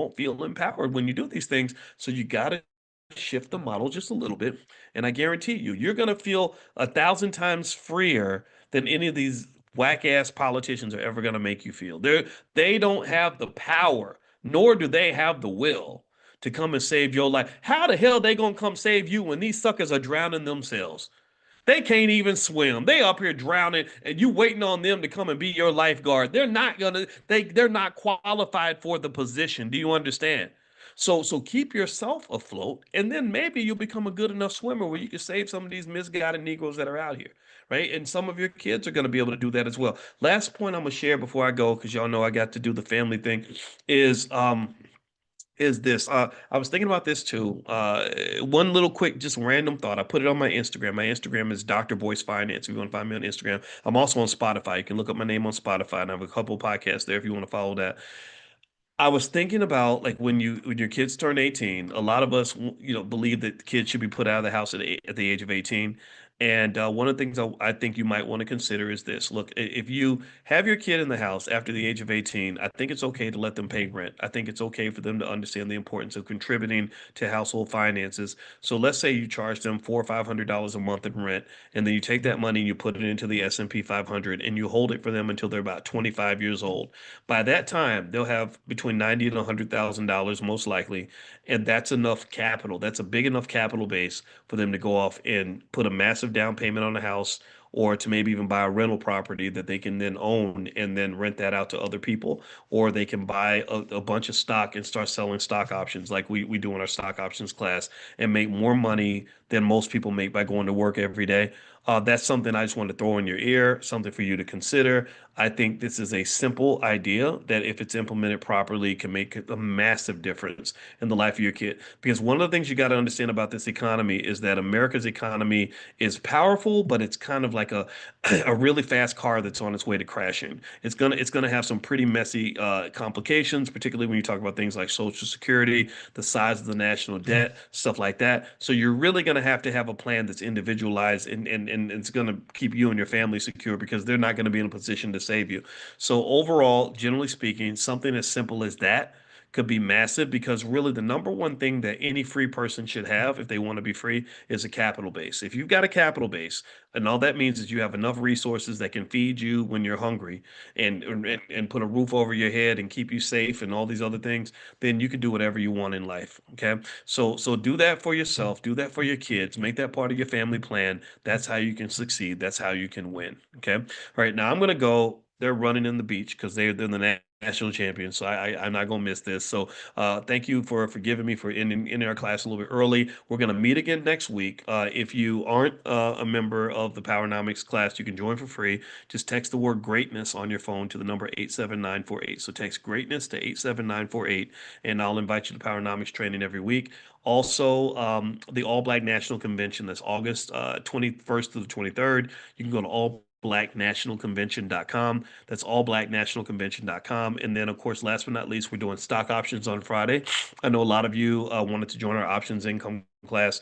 won't feel empowered when you do these things. So you got to shift the model just a little bit. And I guarantee you, you're going to feel 1,000 times freer than any of these whack ass politicians are ever going to make you feel. They don't have the power, nor do they have the will to come and save your life. How the hell they going to come save you when these suckers are drowning themselves? They can't even swim. They up here drowning, and you waiting on them to come and be your lifeguard. They're not gonna. They're not qualified for the position. Do you understand? So keep yourself afloat, and then maybe you'll become a good enough swimmer where you can save some of these misguided Negroes that are out here, right? And some of your kids are going to be able to do that as well. Last point I'm gonna share before I go, because y'all know I got to do the family thing, is this. I was thinking about this too. One little quick, just random thought. I put it on my Instagram. My Instagram is Dr. Boyce Finance. If you want to find me on Instagram, I'm also on Spotify. You can look up my name on Spotify, and I have a couple podcasts there if you want to follow that. I was thinking about like when your kids turn 18, a lot of us, believe that kids should be put out of the house at the age of 18. And one of the things I think you might want to consider is this. Look, if you have your kid in the house after the age of 18, I think it's okay to let them pay rent. I think it's okay for them to understand the importance of contributing to household finances. So let's say you charge them $400 or $500 a month in rent, and then you take that money and you put it into the S&P 500 and you hold it for them until they're about 25 years old. By that time, they'll have between 90 and $100,000 most likely, and that's enough capital. That's a big enough capital base for them to go off and put a massive down payment on a house, or to maybe even buy a rental property that they can then own and then rent that out to other people, or they can buy a bunch of stock and start selling stock options like we do in our stock options class and make more money than most people make by going to work every day. That's something I just want to throw in your ear, something for you to consider. I think this is a simple idea that, if it's implemented properly, can make a massive difference in the life of your kid. Because one of the things you got to understand about this economy is that America's economy is powerful, but it's kind of like a a really fast car that's on its way to crashing. It's gonna have some pretty messy complications, particularly when you talk about things like Social Security, the size of the national debt, stuff like that. So you're really gonna have to have a plan that's individualized, and it's gonna keep you and your family secure, because they're not gonna be in a position to save you. So overall, generally speaking, something as simple as that could be massive, because really the number one thing that any free person should have if they want to be free is a capital base. If you've got a capital base, and all that means is you have enough resources that can feed you when you're hungry, and put a roof over your head and keep you safe and all these other things, then you can do whatever you want in life. Okay. So do that for yourself, do that for your kids, make that part of your family plan. That's how you can succeed. That's how you can win. Okay. All right, now I'm gonna go. They're running in the beach because they're the national champions. So I'm not gonna miss this. So thank you for forgiving me for in our class a little bit early. We're gonna meet again next week. If you aren't a member of the Powernomics class, you can join for free. Just text the word greatness on your phone to the number 87948. So text greatness to 87948, and I'll invite you to Powernomics training every week. Also, the All Black National Convention, that's August 21st to the 23rd. You can go to allblacknationalconvention.com. That's allblacknationalconvention.com. And then, of course, last but not least, we're doing stock options on Friday. I know a lot of you wanted to join our options income class.